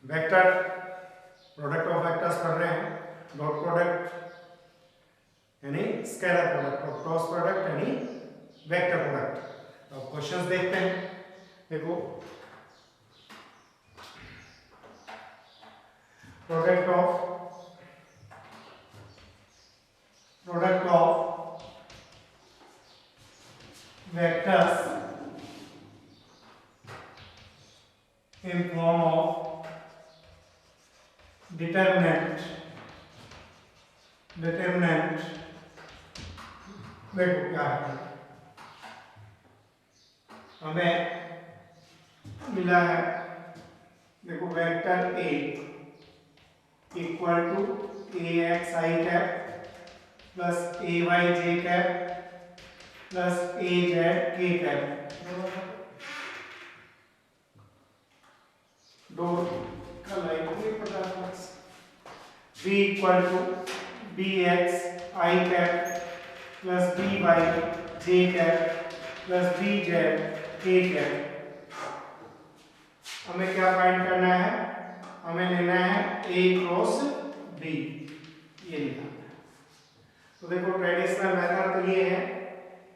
Vector product of vectors पढ़ रहे हैं, डॉट प्रोडक्ट यानी स्केलर प्रोडक्ट और क्रॉस प्रोडक्ट यानी वेक्टर प्रोडक्ट। अब क्वेश्चंस देखते हैं। देखो product of vectors in form of determinant देखो क्या है, हमें मिला है, देखो vector A equal to A X I cap plus A Y J cap plus A Z K cap, दो का लाइन कोई पता नहीं। b equal to B X I cap plus B Y J cap plus B Z K cap. हमें क्या find करना है, हमें लेना है a क्रॉस b, ये लिखा है। तो देखो ट्रेडिशनल मेथड तो ये है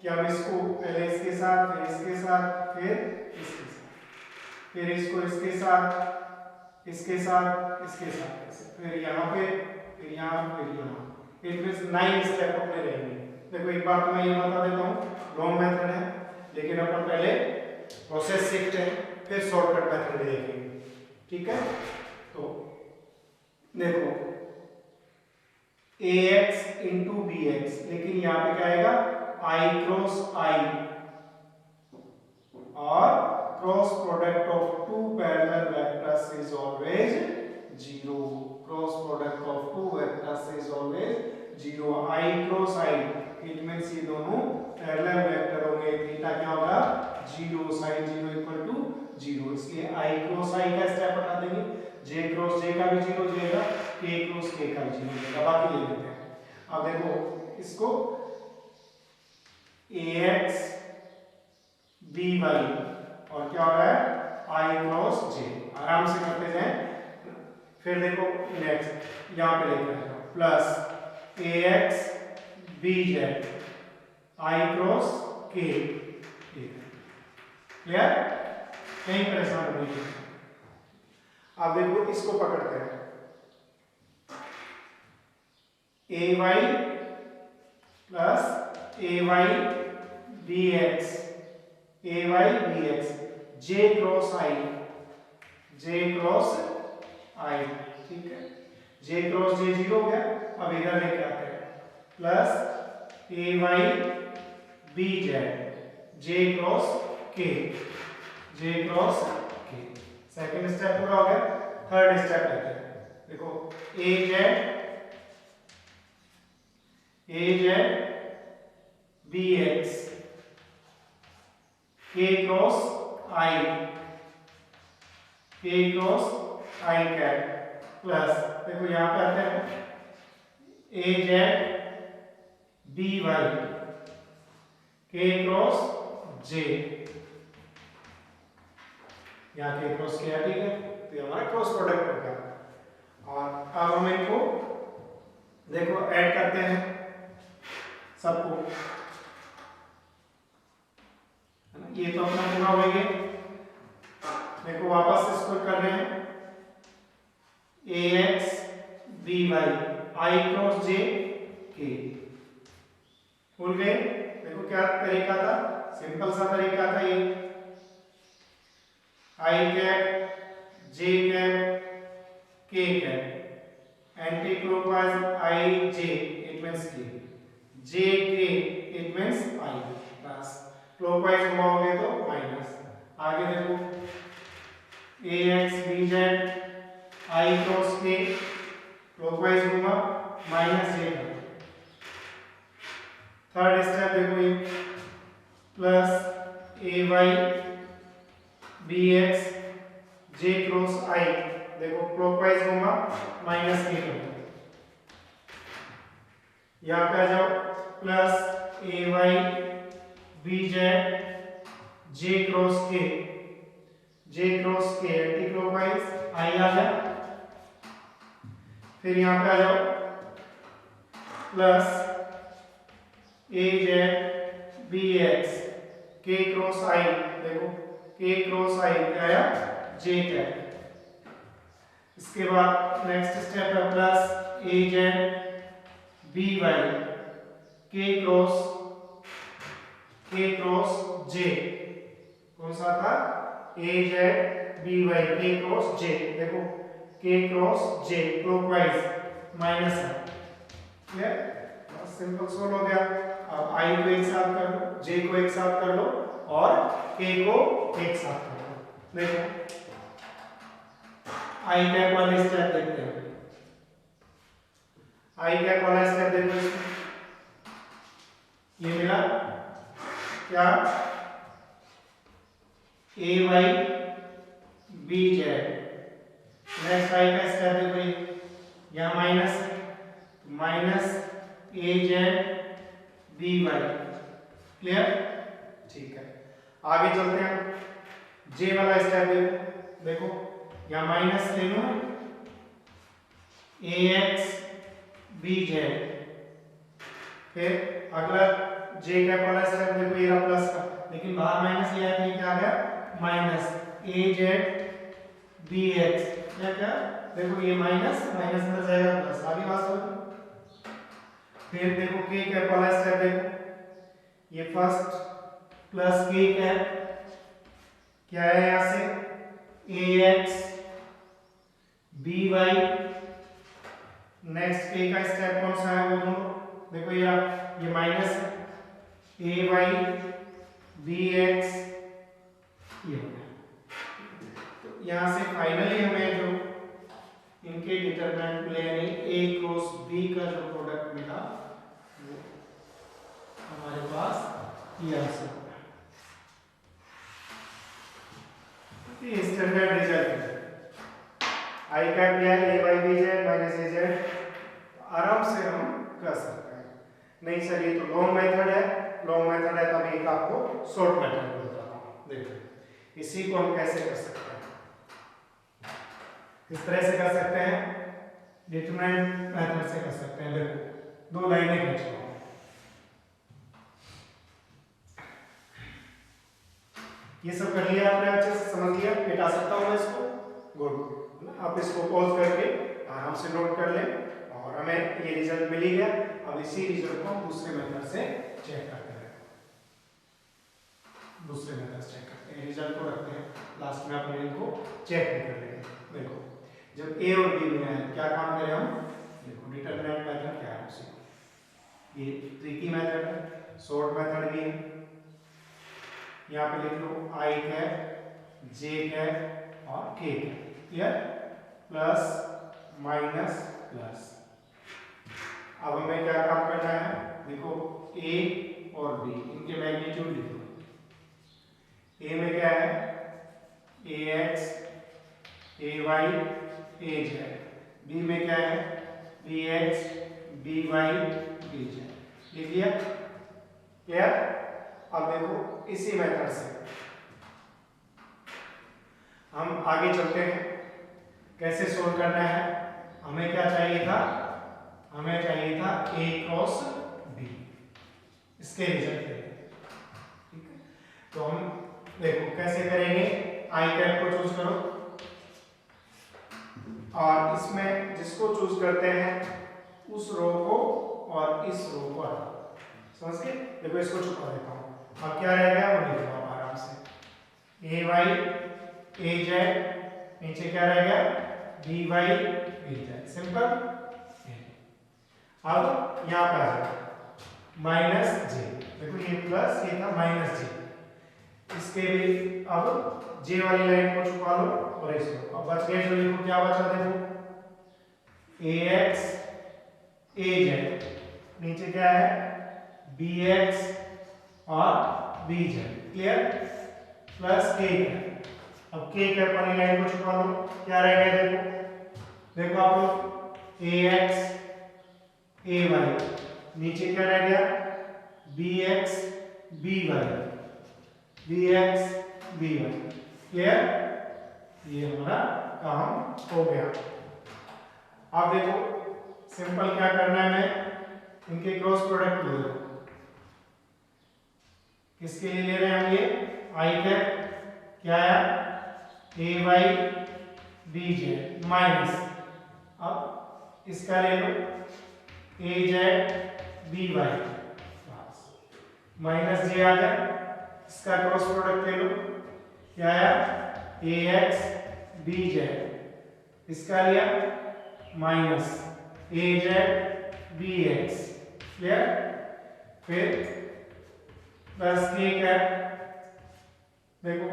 कि हम इसको पहले इसके साथ, फिर इसके साथ, फिर इसके साथ, फिर इसको इसके साथ, इसके साथ, इसके साथ, फिर यहाँ पे, फिर यहाँ, फिर यहाँ, फिर 9 स्टेप अपने रहेंगे। देखो एक बात तो मैं ये बता देता हूँ, लॉन्ग मेथड है लेकिन अपन पहले प्रोसेस सीखते हैं, फिर शॉर्टकट मेथड भी देखेंगे, ठीक है। तो देखो ax इंटू बी एक्स, लेकिन यहाँ पे क्या आएगा i क्रॉस i, और cross product of two parallel vectors is always 0। Cross product of two vectors is always 0। i cross i it means ये दोनों पैरेलल वेक्टर होंगे, थीटा क्या होगा 0, sin 0 इक्वल टू 0, इसलिए i क्रॉस i का step हटा देंगे, j क्रॉस j का भी 0 जाएगा, k क्रॉस k का भी 0 जाएगा, बाकी ले लेते हैं। अब देखो इसको ax by और क्या हो रहा है i क्रॉस j, आराम से करते जाएं। फिर देखो नेक्स्ट यहाँ पे लेकर आएगा plus ax bz i cross k, clear, कहीं परेशान नहीं है। अब देखो इसको पकड़ते हैं, ay plus ay bx, ay bx, j cross i, j cross i, ठीक है, j क्रॉस j 0 हो गया। अब इधर लेके आते हैं plus ay bz, j cross k, j cross k। Second step पूरा हो गया, थर्ड स्टेप लेते हैं। देखो az bx, k cross i, k cross i cap plus, देखो यहाँ पे आते हैं az by, k cross j, यहाँ k क्रॉस k है, ठीक है, तो ये हमारा क्रॉस प्रोडक्ट हो गया। और अब हम इनको देखो ऐड करते हैं सबको, ये तो अपना पूरा हो गया। देखो वापस इसको कर रहे हैं ax by i cross j k, भूल गए। देखो क्या तरीका था, सिंपल सा तरीका था ये, i cap j cap k cap, anti clockwise i j it means k, j k it means i, बस क्लॉकवाइज घुमाओगे तो माइनस। आगे देखो ax bz i cross k, clockwise घुमा माइनस j का। थर्ड स्टेप देखो ये plus ay bx j cross i, देखो क्लॉकवाइज घुमा माइनस k का। यहाँ पे आ जाओ plus ay bz j cross k, j cross k anti clockwise आई आ गया, फिर यहाँ पे आ जाओ plus A Z B x के क्रॉस आई, देखो के क्रॉस आई क्या आया जे कैप। इसके बाद नेक्स्ट स्टेप है plus A Z B Y के क्रॉस जे, कौन सा था ए जेड बी वाई के क्रॉस जे, देखो के क्रॉस जे क्लॉकवाइज माइनस है, क्लियर, बस सिंपल सोल्व हो गया। अब आई को एक साथ कर लो, जे को एक साथ कर लो और के को एक साथ कर लो। देखो आई कैप वाले स्टेप देखते हैं, आई कैप वाला स्टेप देखो, इसमें ये मिला क्या A Y B Z, next I का स्टेप देखो, यहाँ minus minus A Z B Y, clear, ठीक है। आगे चलते हैं, जे वाला स्टेप देखो यहाँ माइनस ले लो ए एक्स बी जेड, फिर अगला जे कैप वाला स्टेप देखो ये रहा प्लस का, लेकिन बाहर माइनस लिया है तो क्या आ गया minus A Z B x, क्या देखो ये माइनस माइनस अंदर जाएगा प्लस, आगे बात समझ। फिर देखो के कैप वाला स्टेप देखो, ये फर्स्ट प्लस के कैप क्या है यहां से ए एक्स बी वाई, नेक्स्ट के का स्टेप कौन सा है वो दोनों देखो, ये माइनस ए वाई बी एक्स, ये हो गया। तो यहां से फाइनली हमें जो इनके डिटरमिनेंट मिले यानी ए क्रॉस बी का जो प्रोडक्ट मिला वो हमारे पास ये आंसर होगा। ये स्टैंडर्ड रिजल्ट है, आई कैप लिया है ए Y B Z minus A Z, आराम से हम कर सकते हैं। नहीं सर ये तो लॉन्ग मेथड है, लॉन्ग मेथड है तब एक आपको शॉर्ट मेथड बताता हूँ। देखो इसी को हम कैसे कर सकते हैं, किस तरह से कर सकते हैं, डिटरमिनेंट मेथड से कर सकते हैं। देखो दो लाइनें खींच लो, ये सब कर लिया आपने, अच्छे से समझ लिया, मिटा सकता हूं मैं इसको, गुड। आप इसको पॉज करके आराम से नोट कर लें और हमें ये रिजल्ट मिल ही गया। अब इसी रिजल्ट को हम दूसरे मेथड से चेक करते हैं, दूसरे मेथड से चेक करते हैं, रिजल्ट को रखते हैं, लास्ट में अपने इनको चेक भी कर लेंगे। देखो जब ए और बी में है क्या काम करें हम, देखो डिटरमिनेंट मेथड क्या है उसी, ये ट्रिकी मेथड है, शॉर्ट मेथड भी है। यहाँ पे लिख लो आई कैप जे कैप और के cap, clear, plus minus plus. अब हमें क्या काम करना है, देखो ए और बी इनके मैग्नीट्यूड लिख लो, ए में क्या है A X A Y A Z, B में क्या है B X B Y B Z, लिख लिया, क्लियर। अब देखो इसी मेथड से हम आगे चलते हैं, कैसे सोल्व करना है। हमें क्या चाहिए था, हमें चाहिए था ए क्रॉस बी, इसके रिजल्ट के लिए, ठीक है। तो हम देखो कैसे करेंगे, आई कैप को चूज करो और इसमें जिसको चूज करते हैं उस रो को और इस रो को हटाओ, समझ गए। देखो इसको छुपा देता हूं, अब क्या रह गया वो लिख लो आप आराम से, ए वाई ए जेड, नीचे क्या रह गया B Y B Z, simple. अब यहाँ पे आ जाओ माइनस जे, देखो ये प्लस ये था माइनस जे, इसके भी अब जे वाली लाइन को छुपा लो और इसको, अब बच गए जो लिखो, क्या बचा देखो ए एक्स ए जेड, नीचे क्या है बी एक्स और बी जेड, क्लियर, प्लस के कैप। अब के कैप वाली लाइन को छुपा लो, क्या रह गया देखो आप लोग ए एक्स ए वाई, नीचे क्या रह गया B X B Y B X B Y, clear, ये हमारा काम हो गया। अब देखो सिंपल क्या करना है, मैं इनके क्रॉस प्रोडक्ट ले रहा हूं। किसके लिए ले रहे हैं हम ये, आई कैप क्या आया, ए वाई बी जेड माइनस, अब इसका ले लो ए जेड बी वाई माइनस जे आ गया, इसका क्रॉस प्रोडक्ट ले लो क्या आया, ए एक्स बी जेड, इसका लिया minus A Z B x, clear, फिर प्लस के कैप, देखो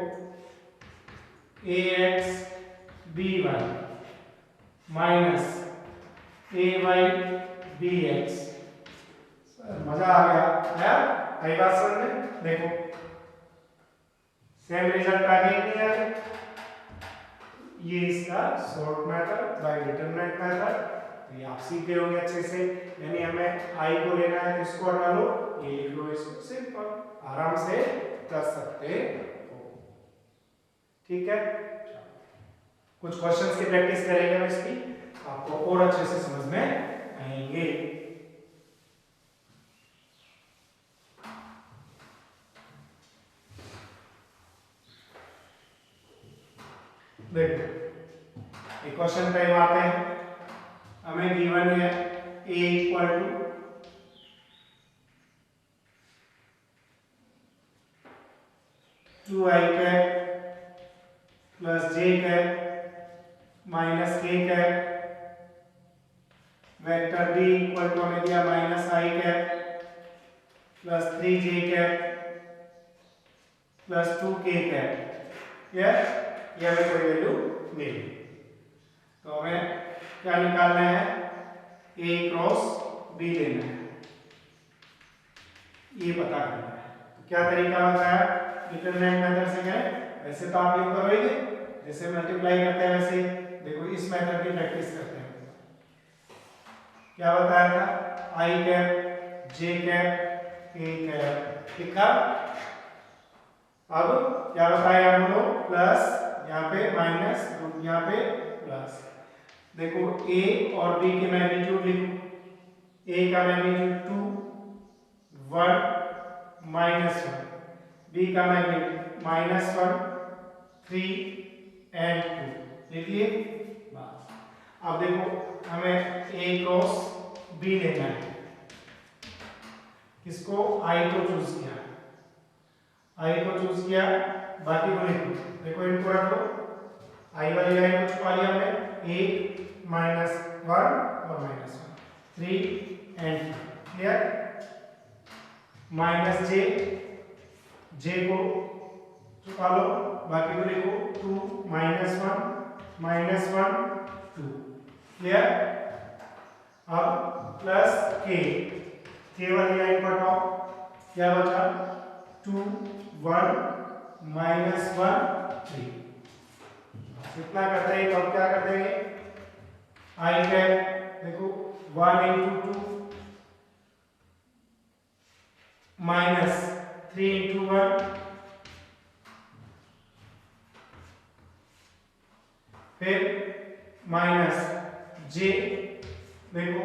ए एक्स बी वाई माइनस ए वाई बी एक्स। मजा आ गया यार, आई बात समझ में, देखो सेम रिजल्ट आ गया नहीं आ गया, ये इसका short method by determinant method, तो ये आप सीख गए होंगे अच्छे से। यानी हमें आई को लेना है तो इसको हटा लो, ये लिख लो, इसको सिंपल आराम से कर सकते हो, ठीक है। कुछ क्वेश्चंस की प्रैक्टिस करेंगे हम इसकी, आपको और अच्छे से समझ में आएंगे। देखो एक क्वेश्चन पे आते हैं, हमें गिवन है a equal to two I cap plus J cap minus K cap, vector b equal to हमें दिया minus I cap plus 3 J cap plus 2 K cap, ये हमें कोई वैल्यू मिली, तो हमें क्या निकालना है, ए क्रॉस बी लेना है, ये पता करना है। तो क्या तरीका बताया, डिटरमिनेंट मेथड से गए, वैसे तो आप ये करोगे जैसे मल्टीप्लाई करते हैं वैसे, देखो इस मेथड की प्रैक्टिस करते हैं। क्या बताया था, आई कैप जे कैप के कैप लिखा, अब क्या बताया हम लोग, प्लस यहाँ पे माइनस, यहाँ पे प्लस, देखो a और b के मैग्नीट्यूड लिखो, a का मैग्नीट्यूड 2 1 माइनस 1, b का मैग्नीट्यूड माइनस 1 3 एंड 2, लिख लिए बस। अब देखो हमें a क्रॉस b लेना है, किसको, i को चूज किया, i को चूज किया, बाकी को लिखो, देखो इनको रख लो, i वाली लाइन को छुपा लिया हमने, 1 माइनस 1 और माइनस 1 3 एंड, क्लियर, माइनस जे, जे को छुपा लो, बाकी को लिखो 2 माइनस 1 2, क्लियर। अब प्लस के वाली लाइन को हटाओ, क्या बचा 2 1 माइनस 1 3, इतना करते हैं। तो अब क्या कर देंगे, आई कैप देखो 1 इंटू 2 माइनस 3 इंटू 1, फिर माइनस जे देखो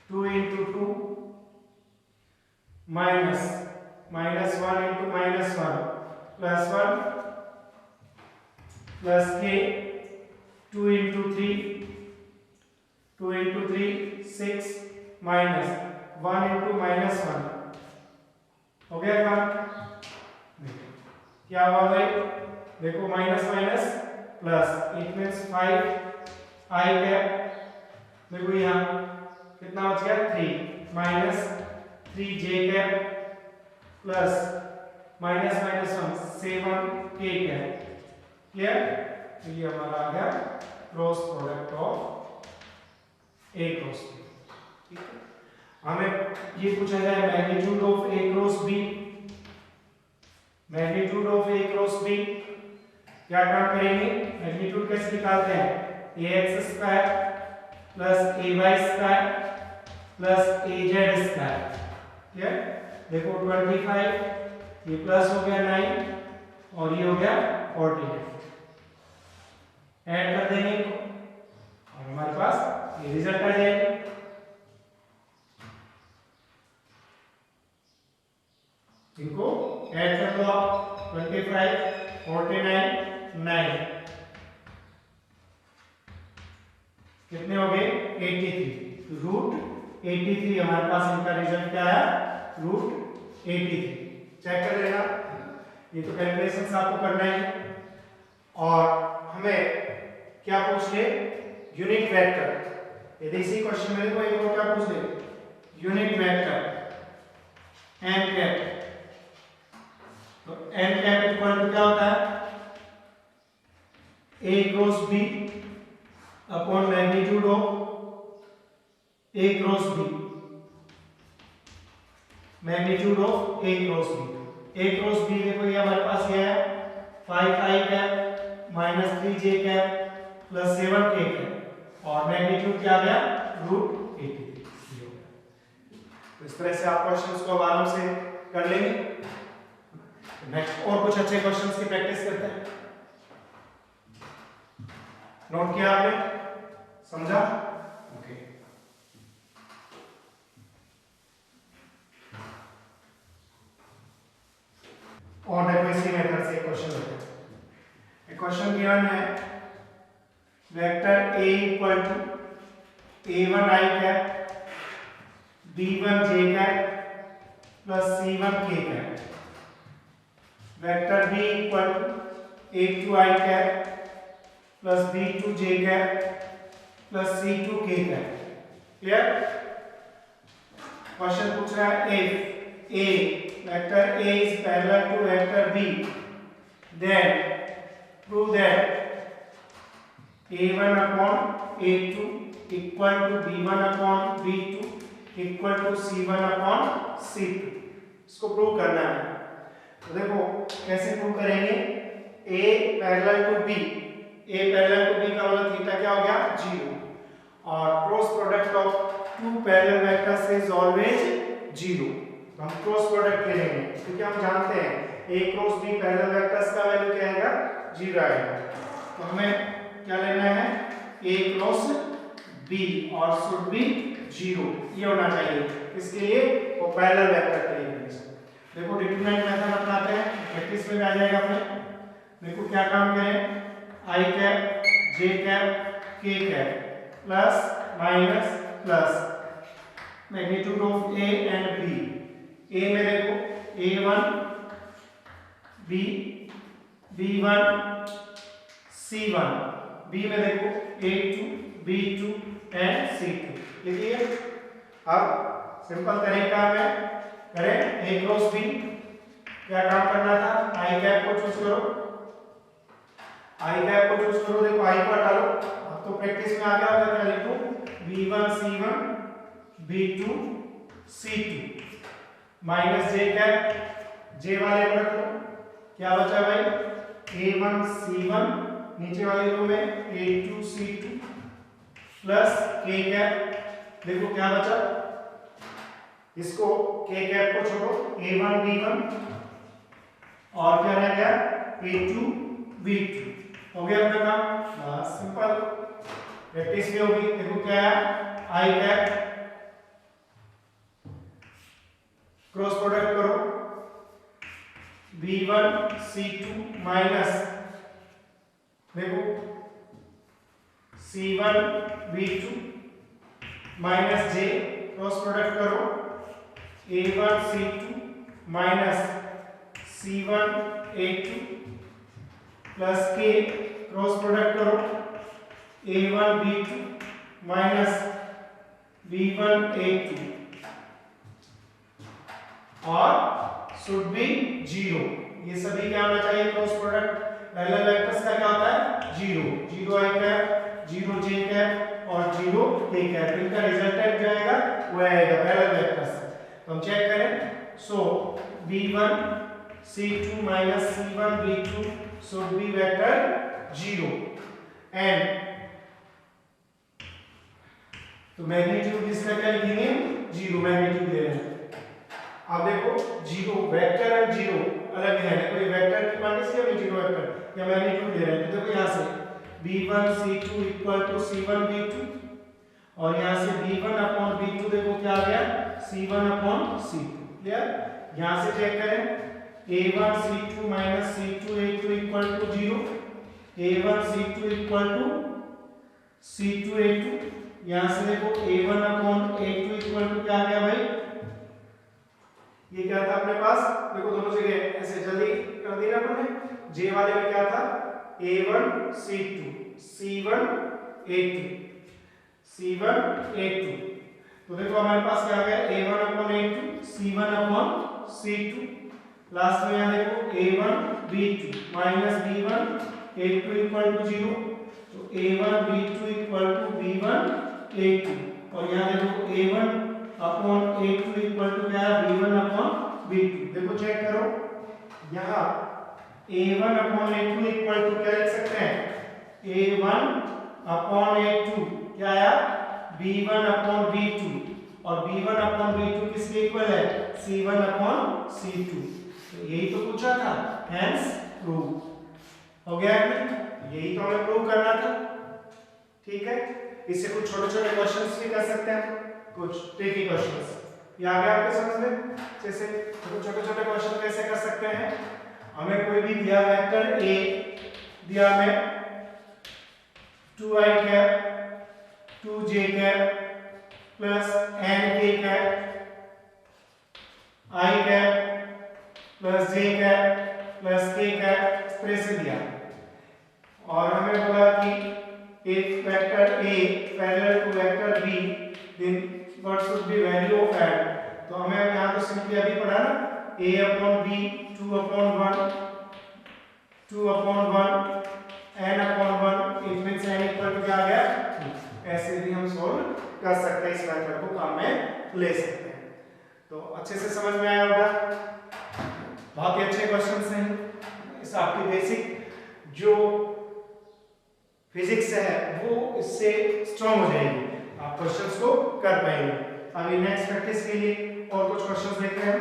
2 into 2 minus 1 into minus 1 plus 1 plus के 2 इंटू 3 6 माइनस 1 इंटू माइनस 1, हो गया काम। क्या हुआ भाई, देखो minus minus plus, it means 5 I cap, देखो यहाँ कितना बच गया 3 minus 3 J cap plus minus minus 1 7 के कैप, क्लियर। तो ये हमारा आ गया cross product of A cross B, ठीक है। हमें ये पूछा जाए magnitude of A cross B, magnitude of A cross B क्या काम करेंगे, मैग्नीट्यूड कैसे निकालते हैं, A X square plus A Y square plus A Z square, ठीक है। देखो 25, ये प्लस हो गया 9 और ये हो गया 48, ऐड कर देंगे इनको और हमारे पास ये रिजल्ट आ जाएगा। इनको ऐड कर दो आप 25 49 9 कितने हो गए 83 रूट 83 हमारे पास इनका रिजल्ट क्या है रूट 83 चेक कर लेना। ये तो कैलकुलेशन आपको करना है और हमें क्या पूछ ले यूनिट वेक्टर। यदि इसी क्वेश्चन में देखो एक और क्या पूछ ले यूनिट वेक्टर n कैप। तो n कैप इक्वल टू क्या होता है a cross b upon magnitude of a cross b magnitude of a cross b। a cross b देखो ये हमारे पास ये है 5i cap minus 3j cap plus 7k cap और मैग्नीट्यूड क्या आ गया रूट 83। तो इस तरह से आप क्वेश्चंस को आराम से कर लेंगे। नेक्स्ट और कुछ अच्छे क्वेश्चंस की प्रैक्टिस करते हैं। नोट किया आपने समझा ओके। और देखो इसी मेथड से क्वेश्चन लेते हैं। क्वेश्चन गिवन है vector a equal to a1 i cap b1 j cap plus c1 k cap. Vector b equal to a2 i cap plus b2 j cap plus c2 k cap. Clear. Question पूछ रहा है if a vector a is parallel to vector b then prove that a1 upon a2 equal to b1 upon b2 equal to c1 upon c2। इसको prove करना है। तो देखो कैसे prove करेंगे a parallel to b a parallel to b का मतलब theta क्या हो गया 0 और cross product of two parallel vectors is always 0। तो हम क्रॉस प्रोडक्ट ले लेंगे क्योंकि हम जानते हैं a cross b parallel vectors का वैल्यू क्या आएगा 0 आएगा। तो हमें क्या लेना है a क्रॉस b और शुड बी 0 ये होना चाहिए। इसके लिए वो पैरेलल वेक्टर के लिए देखो डिटरमिनेंट मेथड अपनाते हैं प्रैक्टिस में आ जाएगा अपने। देखो क्या काम करें i cap j cap k cap plus minus plus magnitude of a and b। a में देखो a1 b b1 c1 b में देखो a2 b2 एंड c2। देखिए अब सिंपल तरीका में करें a क्रॉस b क्या काम करना था i कैप को चूज करो i कैप को चूज करो। देखो i को हटा लो अब तो प्रैक्टिस में आ गया होगा। क्या लिखो b1 c1 b2 c2 minus j cap j वाले को रख लो क्या बचा भाई a1 c1 नीचे वाली रो में a2 c2 plus k cap. देखो क्या बचा इसको k कैप को छोड़ो a1 b1 और क्या रह गया a2 b2 हो गया अपना काम। बस सिंपल प्रैक्टिस भी होगी। देखो क्या है i कैप क्रॉस प्रोडक्ट करो b1 c2 माइनस देखो c1 b2 minus j cross product करो a1 c2 minus c1 a2 plus k cross product करो a1 b2 minus b1 a2 और शुड बी 0। ये सभी क्या होना चाहिए क्रॉस प्रोडक्ट पैरेलल वेक्टर्स का क्या होता है 0 0 i कैप 0 j कैप और 0 k कैप। इनका रिजल्टेंट जो आएगा वो आएगा पैरेलल वेक्टर्स। तो हम चेक करें सो b1 c2 minus c1 b2 should be vector 0 and तो मैग्नीट्यूड इसका क्या लिखेंगे 0 मैग्नीट्यूड ले रहे हैं। अब देखो 0 वेक्टर और 0 अलग है। कोई वेक्टर की क्वांटिटी है 0 वेक्टर या मैग्नीट्यूड ले रहे हैं। तो देखो यहां से B1 C2 equal to C1 B2, और यहाँ से B1 अपॉन B2 देखो क्या आ गया, C1 अपॉन C2। क्लियर? यहाँ से चेक करें, A1 C2 minus C2 A2 equal to 0, A1 C2 equal to C2 A2। यहाँ से देखो A1 upon A2 equal to क्या आ गया भाई, ये क्या था अपने पास, देखो दोनों जगह ऐसे जल्दी कर दी ना अपने, J वाले में क्या था, A1 C2 C1 A2 C1 A2, तो देखो हमारे पास क्या आ गया, A1 upon A2 C1 upon C2, last में यहाँ देखो A1 B2 minus B1 A2 equal to 0, तो A1 B2 equal to B1 A2, और यहाँ देखो A1 upon A2 equal to क्या है, B1 अपॉन B2। देखो चेक करो, यहाँ A1 upon A2 equal to क्या लिख सकते हैं, A1 अपॉन A2 क्या आया, B1 अपॉन B2, और B1 अपॉन B2 किसके इक्वल है, C1 अपॉन C2। तो यही तो पूछा था, हेंस प्रूव हो गया कि यही तो हमें प्रूव करना था। ठीक है, इससे कुछ छोटे छोटे क्वेश्चंस भी कर सकते हैं, कुछ ट्रिकी क्वेश्चंस, ये आ गया आपके समझ में। जैसे छोटे छोटे क्वेश्चन कैसे कर सकते हैं, हमें कोई भी दिया वेक्टर A दिया हमें 2i cap 2j cap plus nk cap i cap plus j cap plus k cap इस तरह से दिया, और हमें बोला कि if vector A parallel to vector B then what should be value of n, तो हमें यहाँ तो सिंपली अभी पढ़ा ना, A upon B 2 upon 1 2 upon 1 n upon 1, it means n equal to क्या आ गया 2। ऐसे भी हम सॉल्व कर सकते हैं, इस मेथड को काम में ले सकते हैं। तो अच्छे से समझ में आया होगा, बहुत ही अच्छे क्वेश्चंस हैं, इस आपकी बेसिक जो फिजिक्स है वो इससे स्ट्रांग हो जाएगी, आप क्वेश्चंस को कर पाएंगे। अभी नेक्स्ट प्रैक्टिस के लिए और कुछ क्वेश्चंस देखते हैं।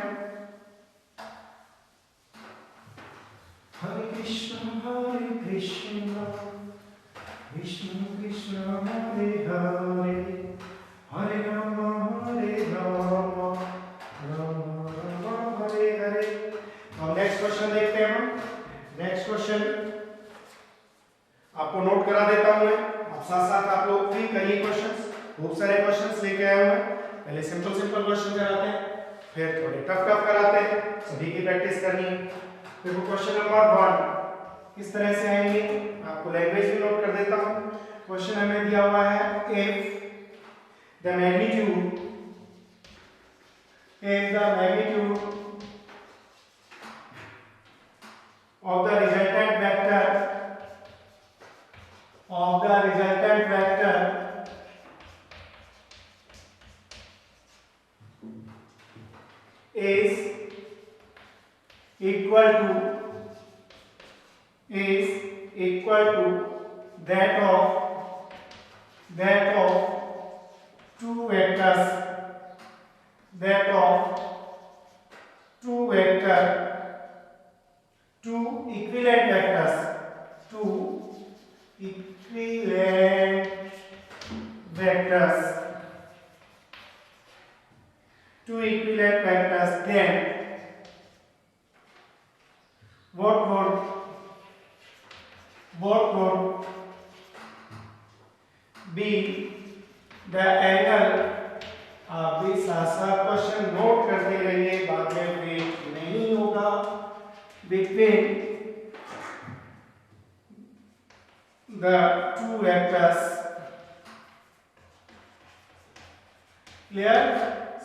हरे कृष्ण कृष्ण कृष्ण हरे हरे हरे राम राम राम हरे हरे। अब नेक्स्ट क्वेश्चन देखते हैं हम। नेक्स्ट क्वेश्चन आपको नोट करा देता हूं मैं, आप साथ साथ आप लोग भी करिए क्वेश्चंस, खूब सारे क्वेश्चंस लेके आए हुए हैं। पहले सिंपल सिंपल क्वेश्चन कराते हैं, फिर थोड़े टफ टफ कराते हैं, सभी की प्रैक्टिस करनी है। देखो क्वेश्चन नंबर 1 किस तरह से आएंगे, आपको लैंग्वेज भी नोट कर देता हूं। क्वेश्चन हमें दिया हुआ है if the magnitude of the resultant vector is equal to that of two vectors, two equivalent vectors, then what would be the angle, आप भी साथ साथ क्वेश्चन नोट करते रहिए, बाद में वेट नहीं होगा, between the two vectors। Clear,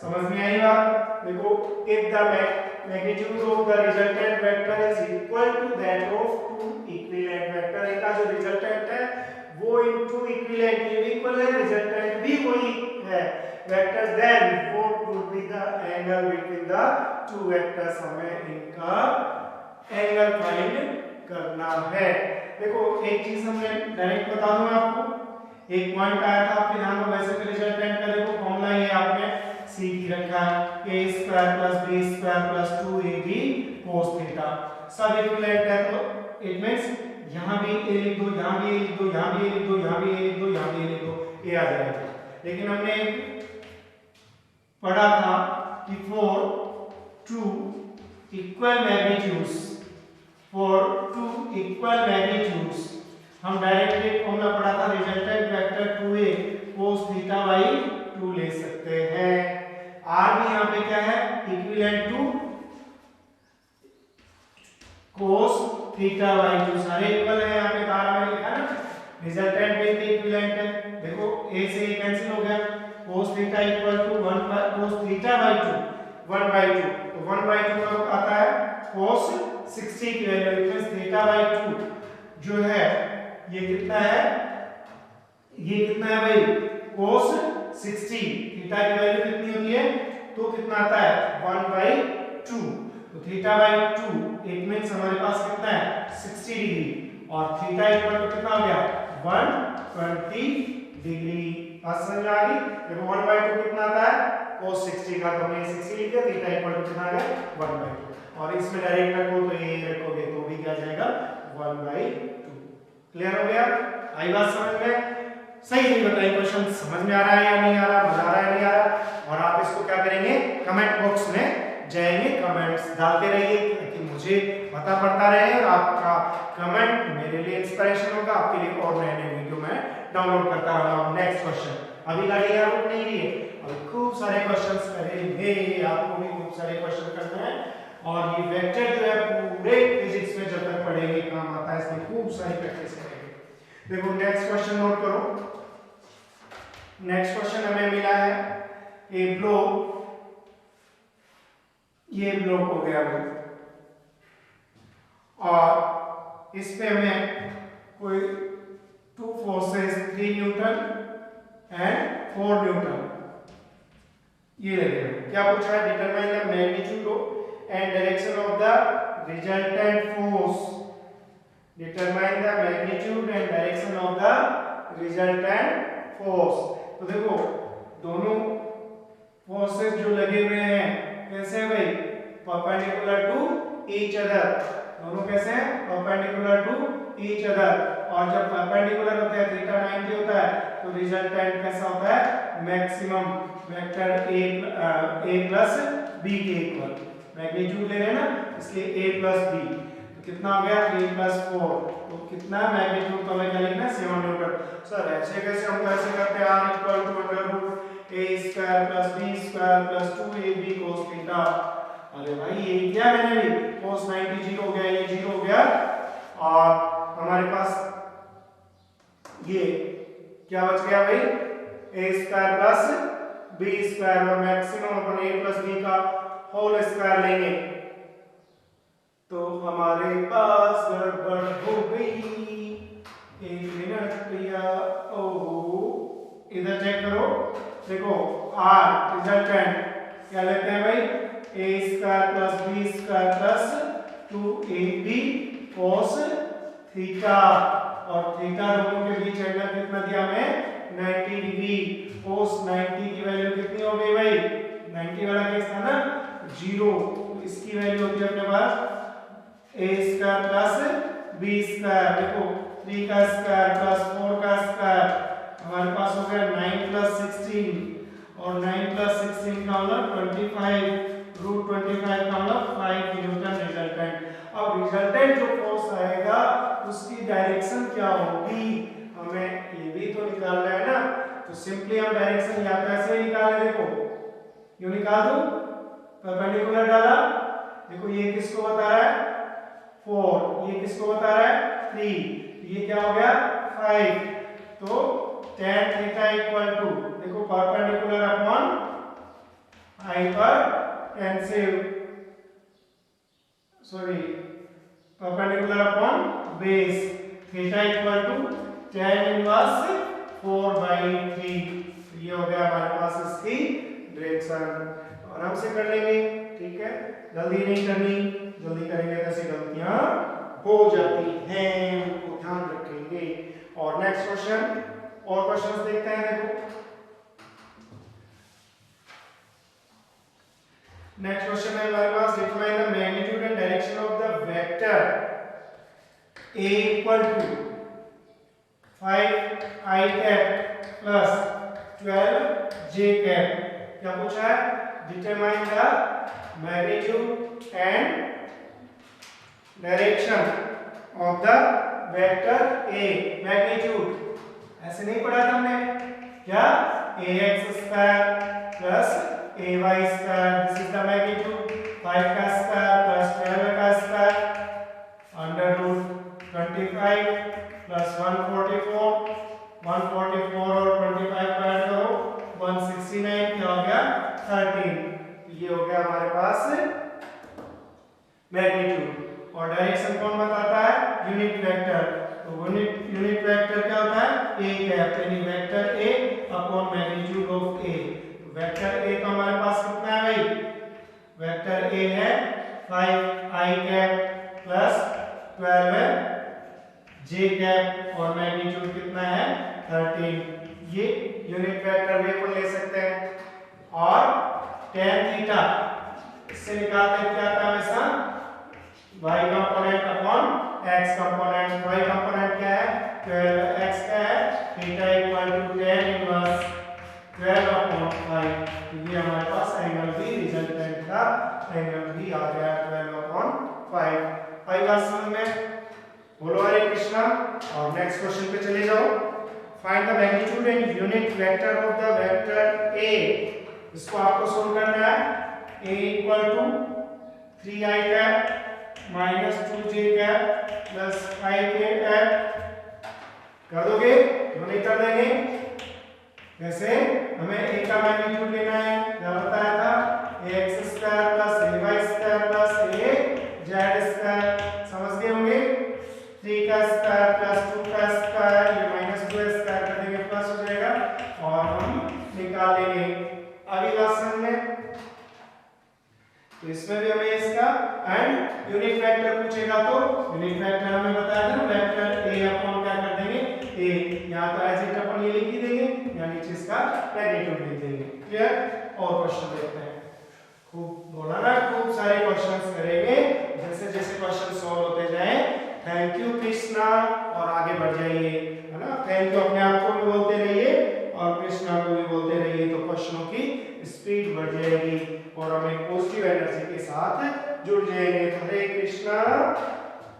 समझ में आई बात। देखो if the magnitude of the resultant vector is equal to that of two equivalent vector, इनका जो रिजल्टेंट है वो इन टू इक्विवेलेंट ये भी इक्वल है, रिजल्टेंट भी वही है vectors, then what would be the angle between the two vectors, हमें इनका एंगल फाइंड करना है। देखो एक चीज हमने डायरेक्ट बता दूं आपको, एक पॉइंट आया था आपके ध्यान में, वैसे तो रिजल्टेंट का देखो फॉर्मूला ये आपने सीख रखा है, a square plus b square plus 2ab cos theta, सब इक्विवेलेंट है, तो इट मींस यहाँ भी ए लिख दो, यहाँ भी ए लिख दो, यहाँ भी ए लिख दो, यहाँ भी ए लिख दो, यहाँ भी ए लिख दो, ए आ जाएगा। लेकिन हमने पढ़ा था कि फॉर टू इक्वल मैग्नीट्यूड्स, हम डायरेक्टली फॉर्मूला पढ़ा था, resultant vector 2a cos theta by 2 ले सकते हैं। r भी यहाँ पे क्या है, equivalent to cos theta by 2, सारे इक्वल है। यहाँ पे r में लिखा ना, रिजल्टेंट विद इक्विवेलेंट है। देखो a से a कैंसिल हो गया, cos theta equal to 1 by cos theta by 2, 1/2, तो 1/2 का आता है cos 60 की वैल्यू, मींस थीटा बाई 2 जो है ये कितना है, ये कितना है भाई, cos 60, थीटा की वैल्यू कितनी होती है, तो कितना आता है 1/2, तो थीटा बाई 2 इट मींस हमारे पास कितना है 60 डिग्री, और थीटा इक्वल टू कितना हो गया 120 डिग्री। बात समझ आ गई। देखो 1/2 कितना आता है cos 60 का, तो हमने 60 लिख दिया, थीटा इक्वल टू कितना आ गया 1/2, और इसमें डायरेक्ट रखो तो ये रखोगे तो भी क्या जाएगा 1/2। क्लियर हो गया, आई बात समझ में। सही नहीं बताइए, क्वेश्चन समझ में आ रहा है या नहीं आ रहा, मजा आ रहा है नहीं आ रहा, और आप इसको क्या करेंगे कमेंट बॉक्स में जाएंगे, कमेंट्स डालते रहिए ताकि मुझे पता पड़ता रहे, और आपका कमेंट मेरे लिए इंस्पिरेशन होगा, आपके लिए और नए नए वीडियो मैं डाउनलोड करता रहूंगा। नेक्स्ट क्वेश्चन, अभी गाड़ी यहाँ रुक नहीं रही है, अभी खूब सारे क्वेश्चंस करेंगे, आपको भी खूब सारे क्वेश्चन करना है, और ये वेक्टर जो है पूरे फिजिक्स में जब तक पढ़ेंगे काम आता है, इसमें खूब सारी प्रैक्टिस करेंगे। देखो नेक्स्ट क्वेश्चन नोट करो। नेक्स्ट क्वेश्चन हमें मिला है ए ब्लॉक, ये ब्लॉक हो गया भाई, और इस पे हमें कोई 2 फोर्सेस 3 न्यूटन एंड 4 न्यूटन ये लगेगा। क्या पूछा है, determine the magnitude and direction of the resultant force, determine the magnitude and direction of the resultant force। तो देखो दोनों फोर्सेस जो लगे हुए हैं कैसे हैं भाई, परपेंडिकुलर टू ईच अदर, दोनों कैसे हैं परपेंडिकुलर टू ईच अदर, और जब परपेंडिकुलर होते हैं थीटा 90 होता है, तो रिजल्टेंट कैसा होता है maximum vector a plus b के इक्वल, मैग्नीट्यूड ले रहे हैं ना इसलिए a प्लस b, तो कितना हो गया 3 प्लस 4, तो कितना मैग्नीट्यूड, तो हमें क्या लिखना है 7 न्यूटन। सर ऐसे कैसे, हम कैसे करते हैं, r equal to under root a square plus b square plus 2ab cos theta. अरे भाई ये क्या मैंने भी cos 90 0 हो गया, ये 0 हो गया, और हमारे पास ये क्या बच गया भाई a square plus b square, और मैक्सिमम अपन a प्लस b का होल स्क्वायर लेंगे, तो हमारे पास गड़बड़ हो गई। 1 मिनट भैया, ओहो इधर चेक करो, देखो r रिजल्टेंट क्या लेते हैं भाई a square plus b square plus 2ab cos theta, और थीटा दोनों के बीच एंगल कितना दिया हमें 90 डिग्री, cos 90 की वैल्यू कितनी हो गई भाई, 90 वाला केस था ना 0, तो इसकी वैल्यू होती है अपने पास a square plus b square, देखो 3 का स्क्वायर प्लस 4 का स्क्वायर, हमारे पास हो गया 9 प्लस 16, और 9 प्लस 16 का मतलब 25, रूट 25 का मतलब 5 न्यूटन रिजल्टेंट। अब रिजल्टेंट जो फोर्स आएगा उसकी डायरेक्शन क्या होगी, हमें ये भी तो निकालना है ना, तो सिंपली हम डायरेक्शन या तो ऐसे निकालें, देखो यूं निकाल दो, परपेंडिकुलर डाला, देखो ये किसको बता रहा है 4, ये किसको बता रहा है 3, ये क्या हो गया 5, तो tan थीटा इक्वल टू, देखो perpendicular upon hypertensive, sorry perpendicular upon base, theta equal to tan inverse 4/3, ये हो गया हमारे पास इसकी डायरेक्शन। आराम से कर लेंगे, ठीक है, जल्दी नहीं करनी, जल्दी करेंगे तो ऐसी गलतियां हो जाती हैं, उनको ध्यान रखेंगे। और नेक्स्ट क्वेश्चन, और क्वेश्चंस देखते हैं। देखो नेक्स्ट क्वेश्चन है हमारे पास, determine the magnitude and direction of the vector a equal I cap plus 12 J cap. क्या पूछा है? Determine the magnitude and direction of the vector A. Magnitude ऐसे नहीं पढ़ा था हमने क्या? ax square plus ay square, this is the magnitude. 5 का स्क्वायर प्लस 12 का स्क्वायर अंडर रूट 25 प्लस 144, 144 और 25 का ऐड करो 169, क्या हो गया? 13। ये हो गया हमारे पास मैग्नीट्यूड। और डायरेक्शन कौन बताता है? Unit vector. तो यूनिट वेक्टर क्या होता है? a कैप, यानी vector a upon magnitude of a। तो वेक्टर a तो हमारे पास कितना है भाई? वेक्टर a है 5 i cap plus 12 j cap और मैग्नीट्यूड कितना है? 13। ये यूनिट वेक्टर वे को ले सकते हैं। और tan थीटा इससे निकालते हैं क्या था हमेशा? y component upon x component. y component क्या है? 12, x क्या है? Theta equal to tan inverse 12 upon 5। तो ये हमारे पास एंगल भी रिजल्टेंट का एंगल भी आ गया 12 अपॉन 5। आई बात समझ में? बोलो हरे कृष्णा। और नेक्स्ट क्वेश्चन पे चले जाओ। Find the magnitude and unit vector of the vector a। इसको आपको सोल्व करना है। a equal to 3i cap minus 2j cap plus 5k cap. कर दोगे? क्यों नहीं कर देंगे? जैसे हमें a का मैग्नीट्यूड लेना है, क्या बताया था? ax square plus ay square plus az square. समझ गए होंगे? 3 का स्क्वायर प्लस 2 का स्क्वायर, ये माइनस 2 स्क्वायर कर देंगे, प्लस हो जाएगा और हम निकाल लेंगे। आगे बात समझ में? तो इसमें भी हमें इसका एंड यूनिट वेक्टर पूछेगा तो यूनिट वेक्टर हमें बताया था वेक्टर a अपॉन क्या कर देंगे? a। यहाँ तो एज इट अपन ये लिख ही देंगे, यहाँ नीचे इसका मैग्नीट्यूड लिख देंगे। क्लियर? और क्वेश्चन देखते हैं। खूब बोला ना, खूब सारे क्वेश्चंस करेंगे जैसे जैसे क्वेश्चन सॉल्व होते जाएं। Thank you Krishna. और आगे बढ़ जाइए, है ना? थैंक यू अपने आप को भी बोलते रहिए और कृष्णा को भी बोलते रहिए, तो क्वेश्चनों की स्पीड बढ़ जाएगी और हमें पॉजिटिव एनर्जी के साथ जुड़ जाएंगे। हरे कृष्णा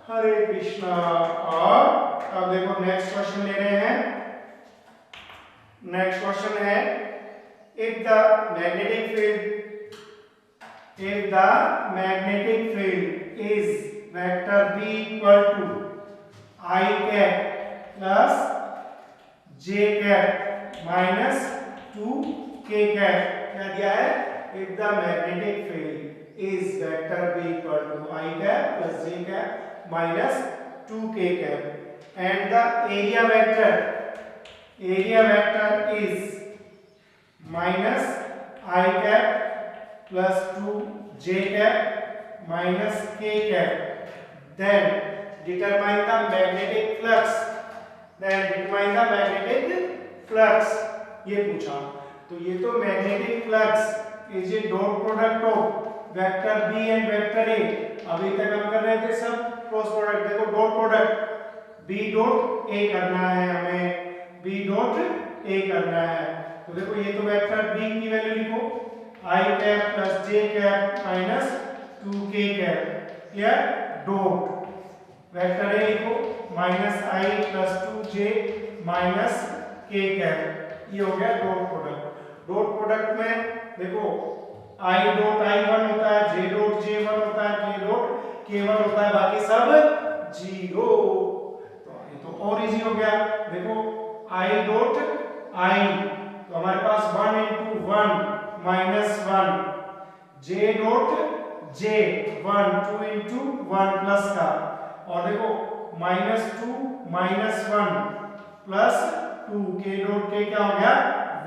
हरे कृष्णा। और अब देखो नेक्स्ट क्वेश्चन ले रहे हैं। नेक्स्ट क्वेश्चन है if the magnetic field is vector b equal to I cap plus j cap minus 2k cap। क्या दिया है? if the magnetic field is vector b equal to I cap plus j cap minus 2k cap and the area vector is minus I cap plus 2j cap minus k cap, then determine the magnetic flux। ये पूछा। तो ये तो magnetic flux is a dot product of vector b and vector a। अभी तक हम कर रहे थे सब क्रॉस प्रोडक्ट। देखो dot product b dot a करना है हमें, b डॉट a करना है। तो देखो ये तो वेक्टर b की वैल्यू लिखो I cap plus j cap minus 2k cap. Clear? Dot vector a लिखो minus i plus 2j minus k cap. ये हो गया डॉट प्रोडक्ट। डॉट प्रोडक्ट में देखो i डॉट i1 होता है, j डॉट j1 होता है, k डॉट k1 होता है, बाकी सब जीरो। तो ये तो और इजी हो गया। देखो i डॉट i तो हमारे पास 1 into 1 minus 1, j dot j 1 2 into 1 plus का, और देखो -2 -1 प्लस 2, k डॉट k क्या हो गया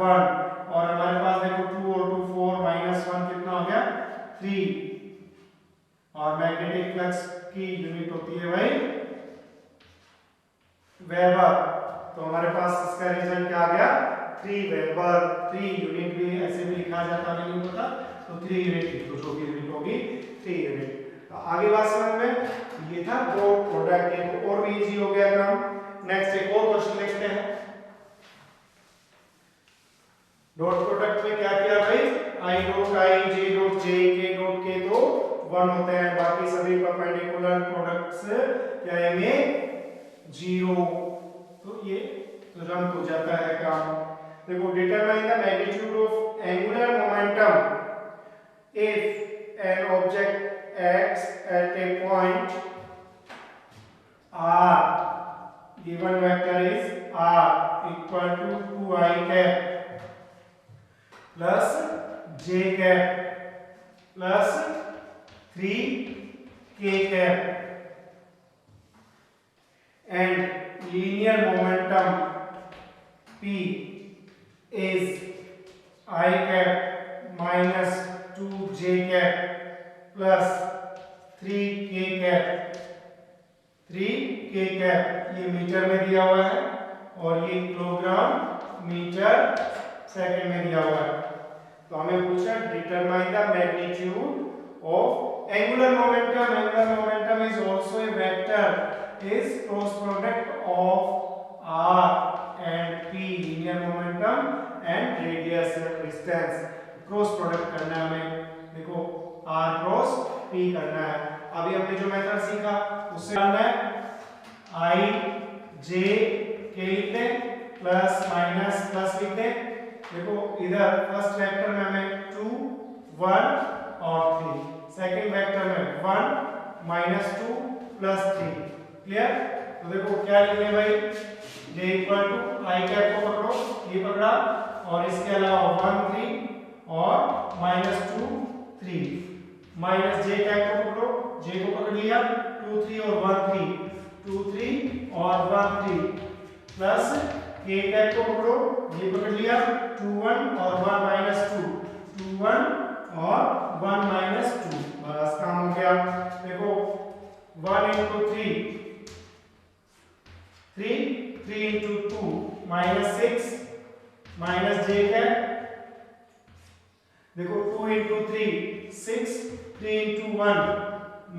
1, और हमारे पास देखो 2 और 2 4 -1 कितना हो गया 3। और मैग्नेटिक फ्लक्स की यूनिट होती है भाई वेबर। तो हमारे पास इसका रिजल्ट क्या आ गया 3 वेबर। 3 यूनिट भी ऐसे भी लिखा जाता है, नहीं पता तो 3 यूनिट लिख दो, जो भी यूनिट होगी 3 यूनिट। तो आगे बात समझ में? ये था डॉट प्रोडक्ट। एक और भी इजी हो गया काम। नेक्स्ट एक और क्वेश्चन देखते हैं। डॉट प्रोडक्ट में क्या किया भाई, I dot I, J dot J, के डॉट के तो 1 होते हैं, बाकी सभी परपेंडिकुलर प्रोडक्ट्स क्या आएंगे 0। तो ये तुरंत हो जाता है काम। देखो, determine the magnitude of angular momentum if an object acts at a point r, given vector is r equal to 2i cap plus j cap plus 3k cap and linear momentum p is I cap minus 2j cap plus 3k cap, 3k cap ये metre में दिया हुआ है और ये kilogram metre second में दिया हुआ है। तो हमें पूछा determine the magnitude of angular momentum. Angular momentum is also a vector, is cross product of r and p, linear momentum and radius distance. Cross product करना है हमें, देखो r क्रॉस p करना है। अभी हमने जो मेथड सीखा उससे करना है i j k लिख दें, प्लस माइनस प्लस लिख दें। देखो इधर फर्स्ट वेक्टर में हमें 2 1 और 3, सेकंड वेक्टर में 1 माइनस 2 प्लस 3। क्लियर? तो देखो क्या लिखें भाई, j equal to I cap को पकड़ो, ये पकड़ा, और इसके अलावा 1 3 और माइनस 2 3, माइनस j कैप को पकड़ो, j को पकड़ लिया, 2 3 और 1 3, 2 3 और 1 3, प्लस k कैप को पकड़ो, ये पकड़ लिया, 2 1 और 1 माइनस 2, 2 1 और 1 माइनस 2। बस काम हो गया। देखो 1 into 3 3 into 2 minus 6 minus j cap. देखो 2 into 3 6, 3 into 1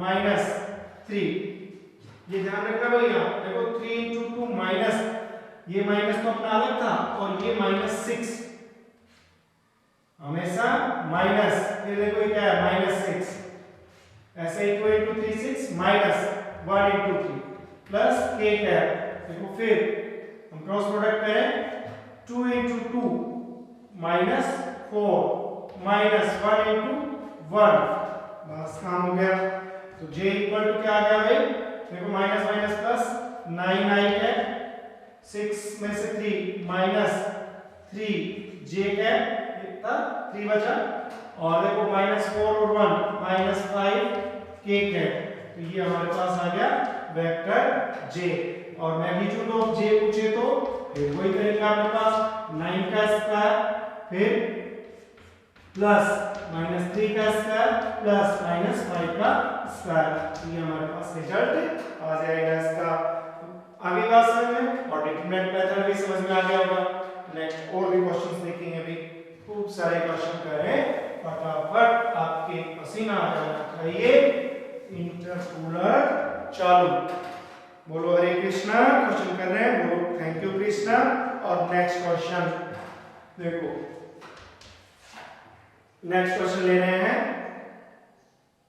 minus 3। ये ध्यान रखना भैया, देखो 3 into 2 माइनस, ये माइनस तो अपना अलग था, और ये माइनस 6 हमेशा माइनस, फिर देखो ये क्या है माइनस 6, ऐसे ही 2 into 3 6 minus 1 into 3 plus k cap. देखो फिर हम क्रॉस प्रोडक्ट करें, 2 into 2 माइनस 4 माइनस 1 into 1, बस काम हो गया। तो j इक्वल टू क्या आ गया भाई, देखो माइनस माइनस प्लस 9 आई कैप, 6 में से 3 माइनस 3 j कैप, इतना 3 बचा, और देखो माइनस 4 और 1 माइनस 5 k कैप। तो ये हमारे पास आ गया वेक्टर j। और मैग्नीट्यूड ऑफ j पूछे तो फिर वही करेंगे आपके पास 9 का स्क्वायर, फिर प्लस माइनस 3 का स्क्वायर प्लस माइनस 5 का स्क्वायर। तो ये हमारे पास रिजल्ट आ जाएगा इसका। आगे बात समझ में, और डिटरमिनेंट मेथड भी समझ में आ गया होगा। नेक्स्ट और भी क्वेश्चंस देखेंगे, अभी खूब सारे क्वेश्चन करें, फटाफट आपके पसीना आ जाना चाहिए। इंटरकूलर चालू, बोलो हरे कृष्णा। क्वेश्चन कर रहे हैं, बोलो थैंक यू कृष्णा। और नेक्स्ट क्वेश्चन देखो, नेक्स्ट क्वेश्चन ले रहे हैं,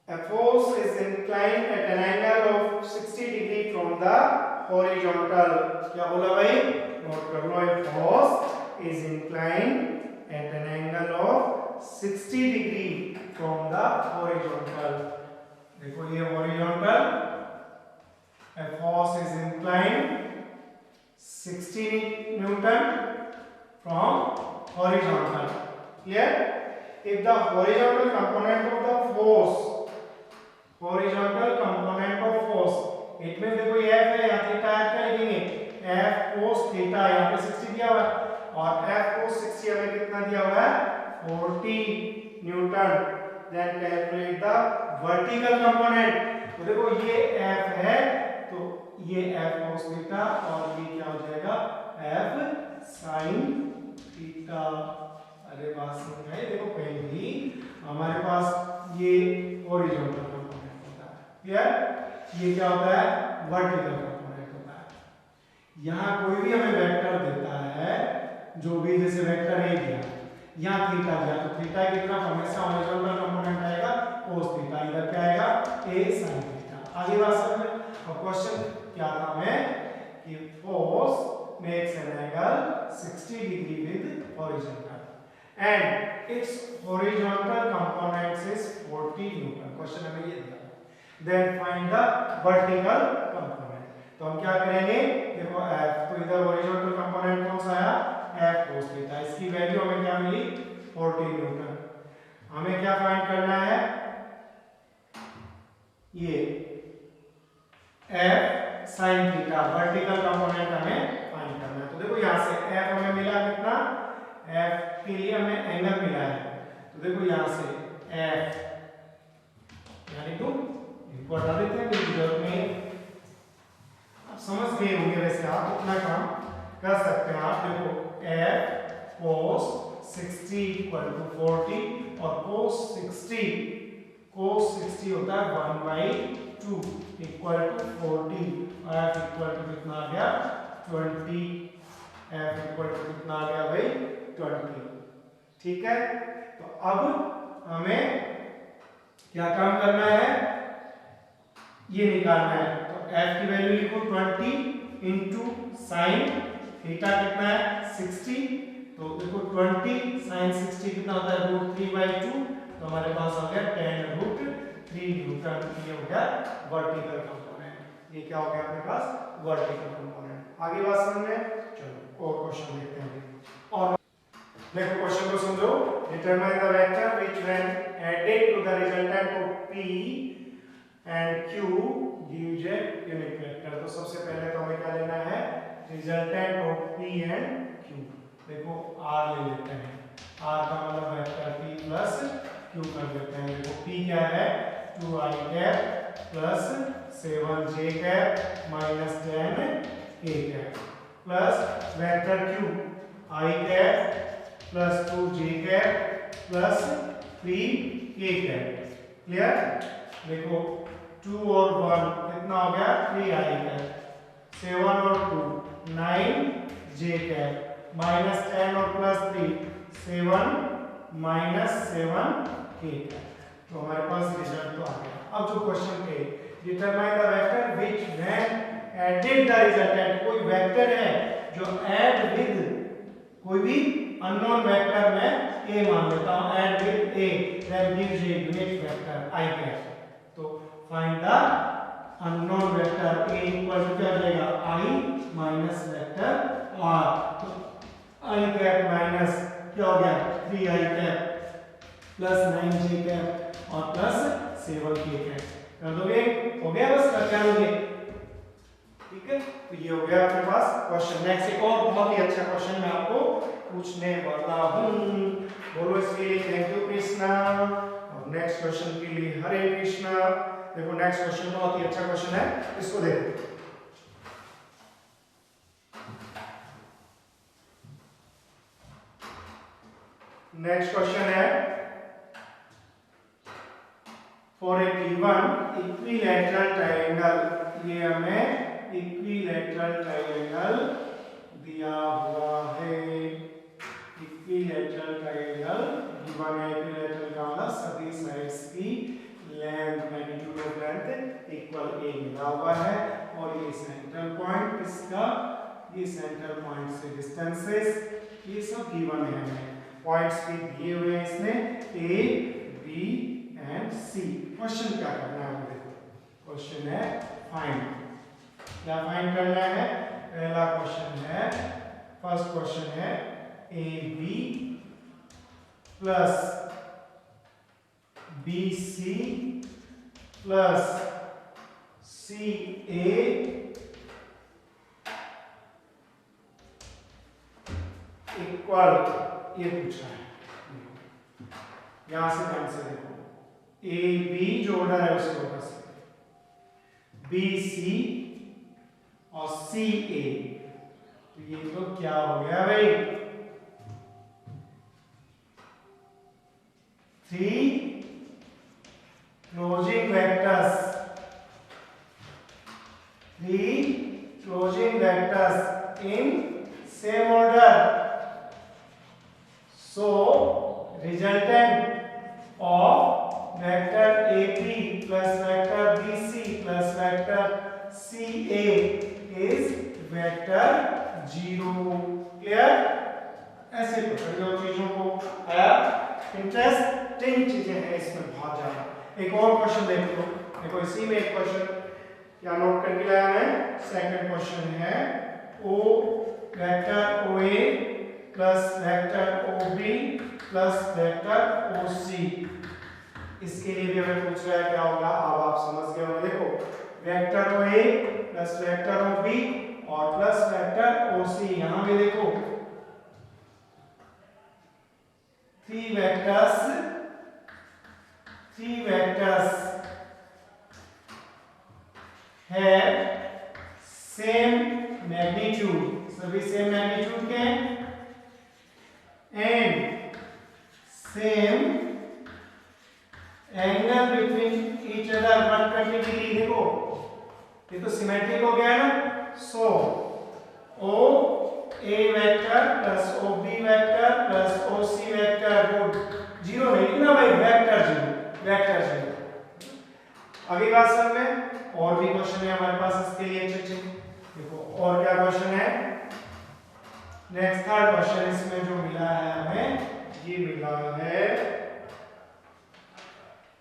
a force is inclined at an angle of 60 degree from the horizontal। क्या बोला भाई, नोट कर लो, a force is inclined at an angle of 60 degree from the horizontal। देखो ये horizontal, a force is inclined 60 Newton from horizontal। Clear? If the horizontal component of the force, horizontal component of force, it means देखो ये F है, यहाँ theta F का लिखेंगे, F cos theta, यहाँ पे 60 दिया हुआ है, और F cos 60 हमें कितना दिया हुआ है 40 Newton. Then calculate the vertical component। तो देखो ये F है, तो ये F cos थीटा, और ये क्या हो जाएगा F sin थीटा। अरे बात समझ आई? देखो पहले हमारे पास ये हॉरिजॉन्टल कंपोनेंट होता है, क्लियर? ये क्या होता है वर्टिकल कंपोनेंट होता है। यहाँ कोई भी हमें वेक्टर देता है, जो भी, जैसे वेक्टर ए दिया, यहाँ थीटा दिया तो थीटा की तरफ हमेशा हॉरिजॉन्टल कंपोनेंट आएगा cos थीटा, इधर क्या आएगा a sin थीटा। आगे बात समझ में। और क्वेश्चन क्या था हमें कि cos makes an angle 60 degree with horizontal and its horizontal component is 40 Newton। Question हमें ये दिया। Then find the vertical component। तो हम क्या करेंगे, देखो f तो इधर horizontal component कौन सा आया f cos थीटा, इसकी वैल्यू हमें क्या मिली 40 न्यूटन। हमें क्या फाइंड करना है, ये f sin theta vertical component हमें फाइंड करना है। तो देखो यहां से f हमें मिला कितना, f के लिए हमें एंगल मिला है, तो देखो यहां से f यानी तो इनको हटा देते हैं, कोई जरूरत नहीं। आप समझ गए होंगे, वैसे आप अपना काम कर सकते हैं। आप देखो f cos 60 इक्वल टू 40 और cos 60 होता है 1/2 इक्वल टू 40 और f इक्वल टू कितना आ गया 20, f इक्वल टू कितना आ गया भाई 20। ठीक है, तो अब हमें क्या काम करना है, ये निकालना है। तो f की वैल्यू लिखो 20 इंटू साइन थीटा कितना है 60, तो देखो 20 sin 60 कितना होता है √3/2, तो हमारे पास आ गया 10√3 न्यूटन। ये हो गया वर्टिकल कंपोनेंट, ये क्या हो गया अपने पास वर्टिकल कंपोनेंट। आगे बात समझ में, चलो और क्वेश्चन देखते हैं। और देखो क्वेश्चन को समझो, determine the vector which when added to the resultant of p and q gives a unit vector. तो सबसे पहले तो हमें क्या लेना है, resultant of p and q। देखो r ले लेते हैं, r का मतलब वेक्टर p प्लस q कर देते हैं। देखो p क्या है 2i cap plus 7j cap minus 10k cap plus vector q i cap plus 2j cap plus 3k cap. Clear, देखो 2 और 1 कितना हो गया 3i कैप, 7 और 2 9j कैप माइनस 10 और प्लस 3 7 माइनस 7k कैप। तो हमारे पास रिजल्ट तो आ गया। अब जो क्वेश्चन थे, determine the vector which when added the resultant, कोई वेक्टर है जो ऐड विद कोई भी अननोन वेक्टर में a मान लेता हूं, add with a that gives a unit vector i cap. तो find the unknown vector a equal to क्या जाएगा i माइनस वेक्टर r। तो i कैप माइनस क्या हो गया 3i cap plus 9j cap और प्लस 7k कैप। कर दोगे, हो गया, बस करके लोगे। ठीक है, तो ये हो गया आपके पास क्वेश्चन। नेक्स्ट एक और बहुत ही अच्छा क्वेश्चन मैं आपको पूछने वाला हूं, बोलो इसके लिए थैंक यू कृष्णा। और नेक्स्ट क्वेश्चन के लिए हरे कृष्णा। देखो नेक्स्ट क्वेश्चन बहुत ही अच्छा क्वेश्चन है, इसको देखो। नेक्स्ट क्वेश्चन है, for a given equilateral triangle, ये हमें इक्विलैटरल ट्रायंगल दिया हुआ है। इक्विलैटरल ट्रायंगल गिवन है, इक्विलैटरल का मतलब सभी साइड्स की length magnitude of length equal a मिला हुआ है। और ये सेंट्रल पॉइंट इसका, ये सेंट्रल पॉइंट से डिस्टेंसेस ये सब गिवन है हमें, पॉइंट्स भी दिए हुए हैं इसमें a b and c। Question क्या करना है, देखो क्वेश्चन है फाइंड, क्या फाइंड करना है। पहला क्वेश्चन है, फर्स्ट क्वेश्चन है AB plus BC plus CA equal, ये पूछा है। यहां से ध्यान से देखो, AB जो ऑर्डर है उसी ऑर्डर से, BC और CA, तो ये तो क्या हो गया भाई 3 closing vectors, 3 closing vectors in same order, so resultant of vector AP plus vector BC plus vector CA is vector 0। Clear? ऐसे पकड़िए चीजों को। इंटरेस्टिंग चीजें हैं इसमें बहुत ज्यादा। एक और क्वेश्चन देख लो। देखो इसी में एक क्वेश्चन क्या नोट करके लाया मैं। सेकंड क्वेश्चन है O vector OA plus vector OB plus vector OC। इसके लिए भी हमें पूछ रहा है क्या होगा। अब आप समझ गए होंगे। देखो vector OA plus vector OB और प्लस वेक्टर OC। यहां भी देखो 3 vectors have same magnitude, सभी सेम मैग्नीट्यूड के and same angle between each other 120 degree. देखो ये तो सिमेट्रिक हो गया ना। सो O A vector plus OB vector plus OC vector वो जीरो नहीं लिखना भाई, वेक्टर जीरो, वेक्टर जीरो। अगली बात सर में और भी क्वेश्चन है हमारे पास इसके लिए। अच्छे देखो और क्या क्वेश्चन है। नेक्स्ट थर्ड क्वेश्चन इसमें जो मिला है हमें, ये मिला है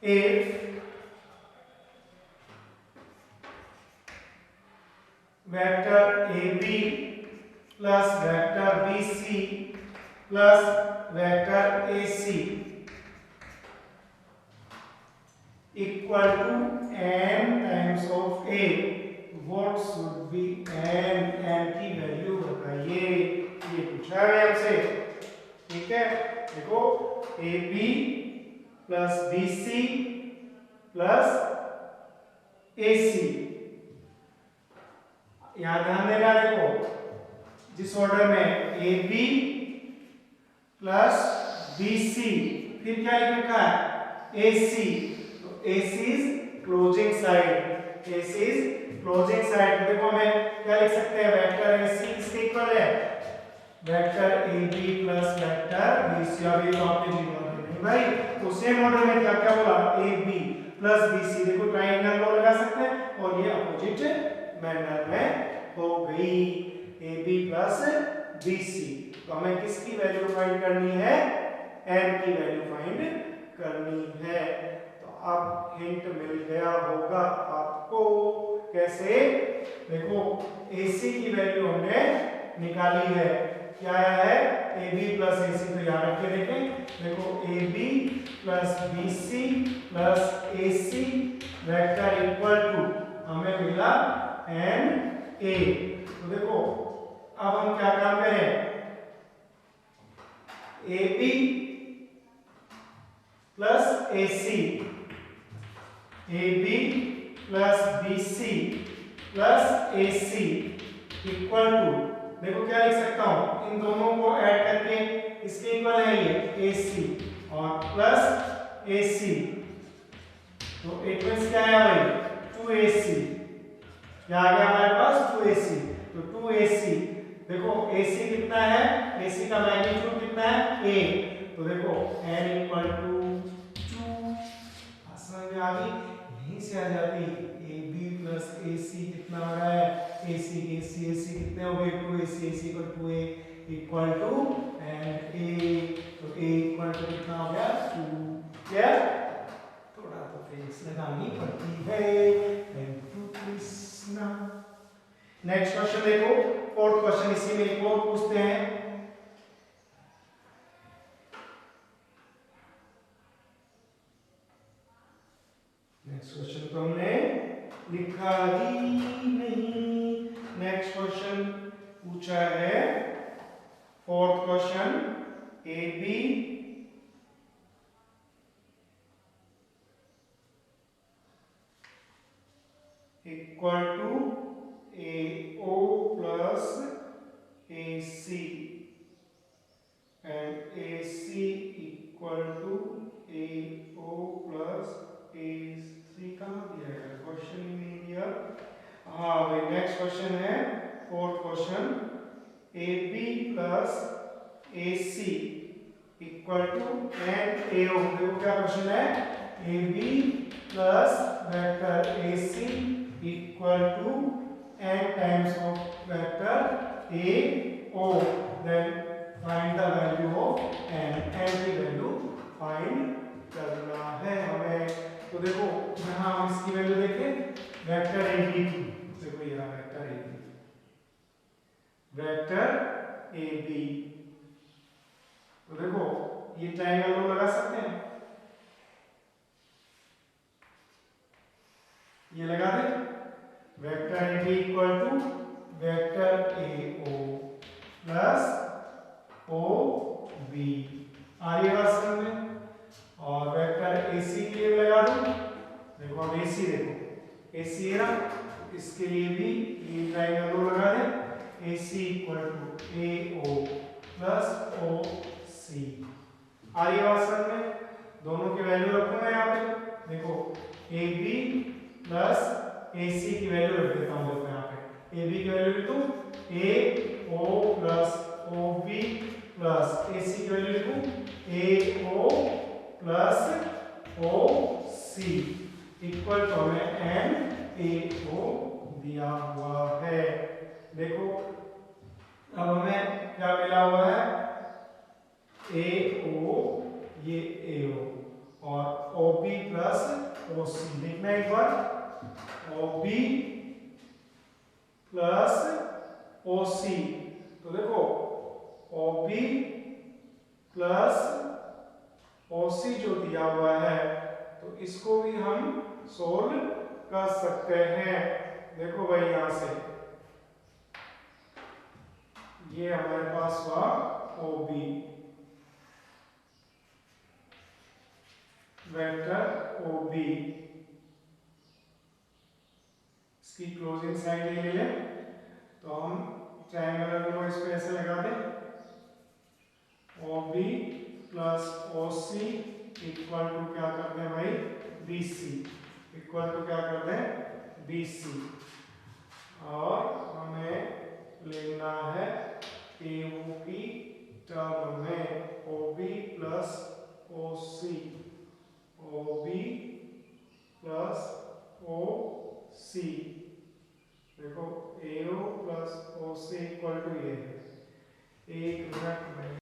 if vector AB plus vector BC plus vector AC equal to n times of A, what should be n की वैल्यू बताइए। ये पूछा है हमसे। ठीक है देखो AB plus BC plus AC। यहां ध्यान देना। देखो जिस ऑर्डर में AB प्लस BC फिर क्या लिख रखा है AC, तो AC is closing side, AC is closing side. देखो हमें क्या लिख सकते हैं, वेक्टर AC किसके इक्वल है, vector AB plus vector BC। अभी तो आपने जीरो नहीं भाई, तो सेम ऑर्डर में क्या क्या बोला AB प्लस BC। देखो ट्रायंगल को लगा सकते हैं और ये अपोजिट मैनर में हो गई AB प्लस BC। तो हमें किसकी वैल्यू फाइंड करनी है, n की वैल्यू फाइंड करनी है। तो अब हिंट मिल गया होगा आपको कैसे। देखो AC की वैल्यू हमने निकाली है, क्या है AB प्लस AC। तो याद रख के देखें। देखो AB plus BC plus AC vector equal to हमें मिला NA। तो देखो अब हम क्या काम करें, AB plus AC, AB plus BC plus AC equal to, देखो क्या लिख सकता हूं, इन दोनों को ऐड करके इसके इक्वल है ये AC और प्लस AC। तो इट मींस क्या है भाई 2AC। क्या आ गया हमारे पास 2AC। तो 2AC देखो AC कितना है, AC का मैग्नीट्यूड कितना है A। तो देखो n इक्वल टू 2, समझ में आ गई। यहीं से आ जाती AB प्लस AC कितना हो रहा है, AC कितने हो गए 2AC, AC equal to A equal to and A। तो A इक्वल टू कितना हो गया 2। क्या थोड़ा तो फेस लगानी पड़ती है। Thank you Krishna. Next question देखो, फोर्थ क्वेश्चन इसी में एक और पूछते हैं। नेक्स्ट क्वेश्चन तो हमने लिखा ही नहीं। नेक्स्ट क्वेश्चन पूछा है fourth question, AB equal to AO plus AC and AC equal to AO plus AC। कहाँ दिया है क्वेश्चन ही नहीं दिया। हाँ भाई नेक्स्ट क्वेश्चन है fourth question, AB plus AC equal to N A O. देखो क्या क्वेश्चन है, A B plus vector A C equal to N times of vector A O, then find the value of N. N की value find करना है हमें। तो देखो यहाँ हम इसकी वैल्यू देखें, वेक्टर ए बी की, देखो यहाँ vector A B, vector A B. तो देखो ये ट्रायंगल हम लगा सकते हैं, ये लगा दे, vector A B equal to vector A O plus O B, आ रही है बात समझ में। और वेक्टर ए सी के लिए लगा दो, देखो अब ए सी, देखो ए सी है ना, इसके लिए भी ये ट्रायंगल लगा दे, A C equal to A O plus O C. आ रही है बात समझ में। दोनों की वैल्यू रखूंगा यहाँ पे, देखो ए बी प्लस ए सी की वैल्यू रख देता हूँ, देखो यहाँ पे ए बी की वैल्यू लिखूं A O plus O B plus A C की वैल्यू लिखूं A O plus O C equal to हमें एन ए ओ दिया हुआ है। देखो अब हमें क्या मिला हुआ है, ए ओ, ये ए ओ और ओ बी प्लस ओ सी। देखना एक बार, ओ बी प्लस ओ सी, तो देखो ओ बी प्लस ओ सी जो दिया हुआ है, तो इसको भी हम सोल्व कर सकते हैं। देखो भाई यहां से ये हमारे पास हुआ O B vector O B, इसकी क्लोजिंग साइड ये ले लें, तो हम ट्रायंगल को इस पे ऐसे लगा दें, O B plus O C equal to क्या कर दें भाई, बी सी, इक्वल टू क्या कर दें, बी सी। और हमें लेना है ए ओ की टर्म में O B plus O C, O B plus O C, देखो A O plus O C equal to ये है, एक मिनट में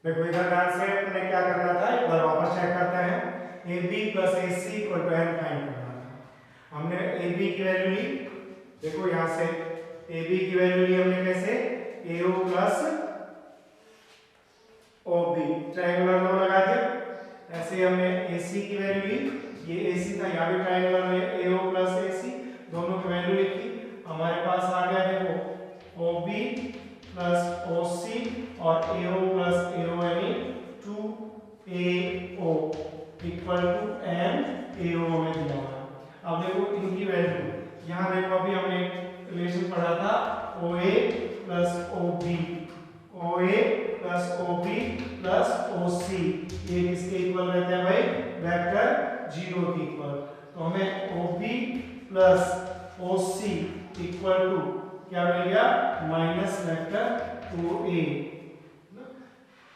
देखो इधर ध्यान से अपने क्या करना था, एक बार वापस चेक करते हैं। AB plus AC equal to n find करना था। हमने AB की वैल्यू ली, देखो यहाँ से AB की वैल्यू ली हमने कैसे, AO प्लस OB, ट्रायंगुलर लो लगा दिया। ऐसे हमने AC की वैल्यू ली, ये AC था, यहाँ भी ट्रायंगुलर में AO प्लस AC, दोनों की वैल्यू लिखी। हमारे पास आ गया देखो OB प्लस OC और AO प्लस AO यानी 2AO equal to m AO में दिया हुआ है। अब देखो इनकी वैल्यू, यहाँ देखो अभी हमने रिलेशन पढ़ा था OA plus OB, OA plus OB plus OC, ये किसके इक्वल रहता है भाई, वेक्टर 0 के इक्वल। तो हमें OB plus OC equal to क्या मिल गया, माइनस वेक्टर 2A,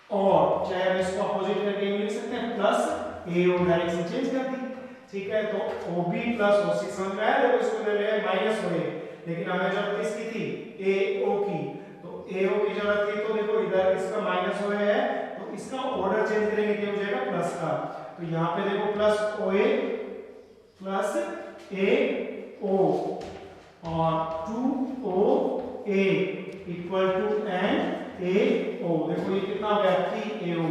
और चाहे हम इसको अपोजिट करके लिख सकते हैं प्लस AO, डायरेक्शन चेंज कर दी, ठीक है। तो OB प्लस OC समझ में आया, देखो इसको ले लिया माइनस OA, लेकिन हमें जरूरत किसकी थी, AO की, तो AO की जरूरत थी, तो देखो इधर इसका माइनस OA है, तो इसका ऑर्डर चेंज करेंगे क्या हो जाएगा, प्लस का। तो यहाँ पे देखो प्लस OA प्लस AO और 2OA इक्वल टू NAO, देखो ये कितना हो गया, 3AO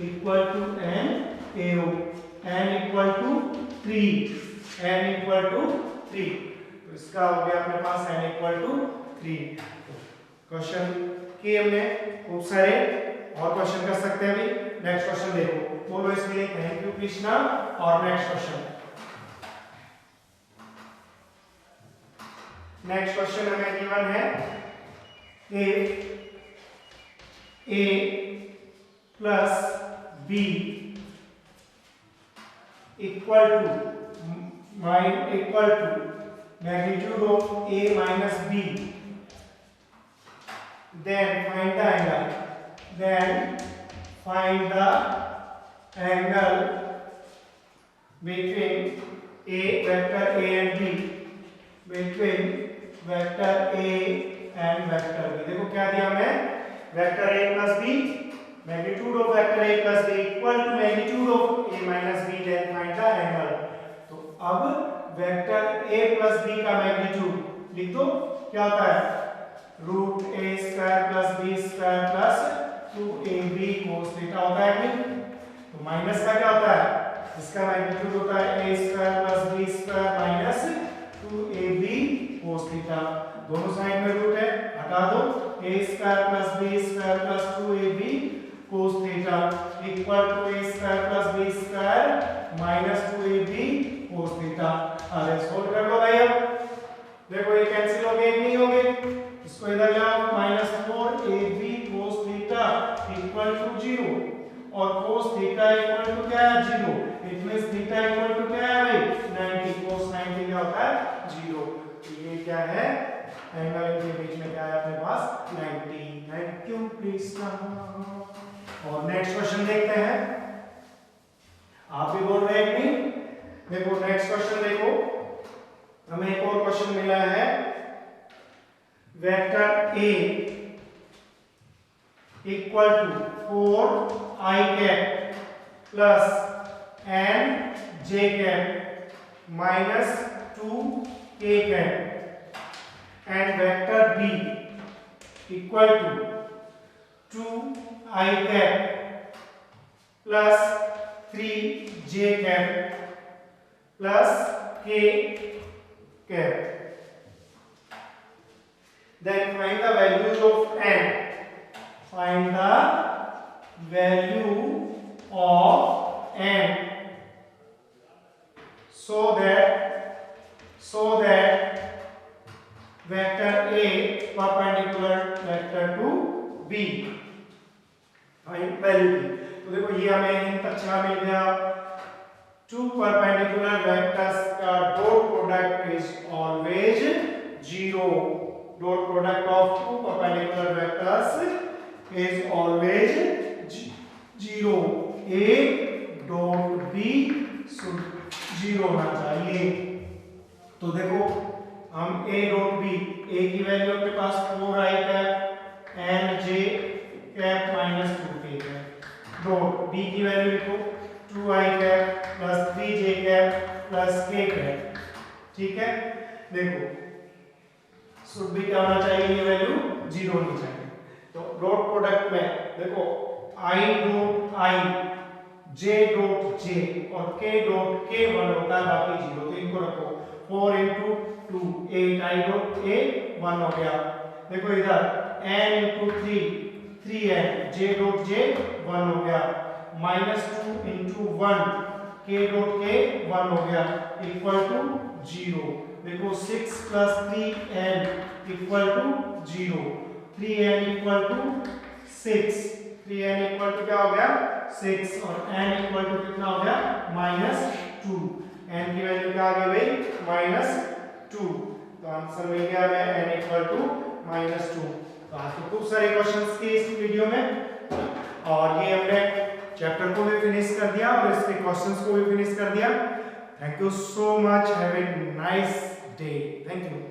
equal to NAO, n equal to 3, n equal to 3, तो इसका हो गया अपने पास n इक्वल टू 3। क्वेश्चन किए हमने खूब सारे, और क्वेश्चन कर सकते हैं अभी। नेक्स्ट क्वेश्चन देखो, बोलो इसके लिए थैंक यू कृष्णा। और नेक्स्ट क्वेश्चन, नेक्स्ट क्वेश्चन हमें गिवन है A plus B equal to magnitude of A minus B, then find the angle between vector A and B, between vector A and vector B। देखो क्या दिया हमें, vector A plus B, magnitude of vector A plus B equal to magnitude of A minus B, then find the angle. तो अब vector A plus B का magnitude लिख दो, क्या होता है, root A square plus B square plus 2AB cos theta होता है कि, तो माइनस का क्या होता है, इसका मैग्नीट्यूड होता है A square plus B square minus 2AB cos theta, दोनों साइड में रूट है, हटा दो, A square plus B square plus 2AB cos theta equal to A square plus B square minus 2AB cos theta. अरे solve कर लो भाई, अब देखो ये कैंसिल हो गए, नहीं हो गए, इसको इधर ले आओ, minus 4AB cos theta equal to 0, और cos थीटा इक्वल टू क्या है, 0, it means theta equal to क्या है भाई, 90, cos 90 क्या होता है, 0। तो ये क्या है, एंगल इनके बीच में क्या है अपने पास, 90। Thank you Krishna. और नेक्स्ट क्वेश्चन देखते हैं, आप भी बोल रहे हैं कि नहीं, देखो नेक्स्ट क्वेश्चन देखो, हमें एक और क्वेश्चन मिला है, vector A equal to 4i cap plus nj cap minus 2k cap and vector B equal to 2i cap plus 3j cap plus k cap. Then find the values of n. Find the value of n so that vector A perpendicular vector to B. Find value की, तो देखो ये हमें hint अच्छा मिल गया, to perpendicular vectors का dot product is always 0। dot product of two perpendicular vectors is always 0. A dot B should 0 होना चाहिए। तो देखो हम A dot B, A की वैल्यू अपने पास 4i cap, n j cap minus 2k cap dot b की value लिखो 2i cap plus 3j cap plus k cap. ठीक है, देखो शुड भी क्या होना चाहिए, ये वैल्यू 0 होनी चाहिए। तो डॉट प्रोडक्ट में देखो i dot i j dot j और k डॉट k 1 होता है, बाकी 0, तो इनको रखो 4 into 2 8 i डॉट a 1 हो गया। देखो इधर n into 3 3n j dot j 1 हो गया, minus 2 into 1 k dot k 1 हो गया इक्वल टू 0। देखो 6 plus 3n equal to 0, 3n equal to 6, 3n equal to क्या हो गया 6 और n इक्वल टू कितना हो गया -2, n की वैल्यू क्या आ गई भाई -2, तो आंसर मिल गया हमें n इक्वल टू -2। तो आज तो खूब सारे क्वेश्चंस के इस वीडियो में, और ये हमने चैप्टर को भी फिनिश कर दिया और इसके क्वेश्चंस को भी फिनिश कर दिया। Thank you so much. Have a nice day. Thank you.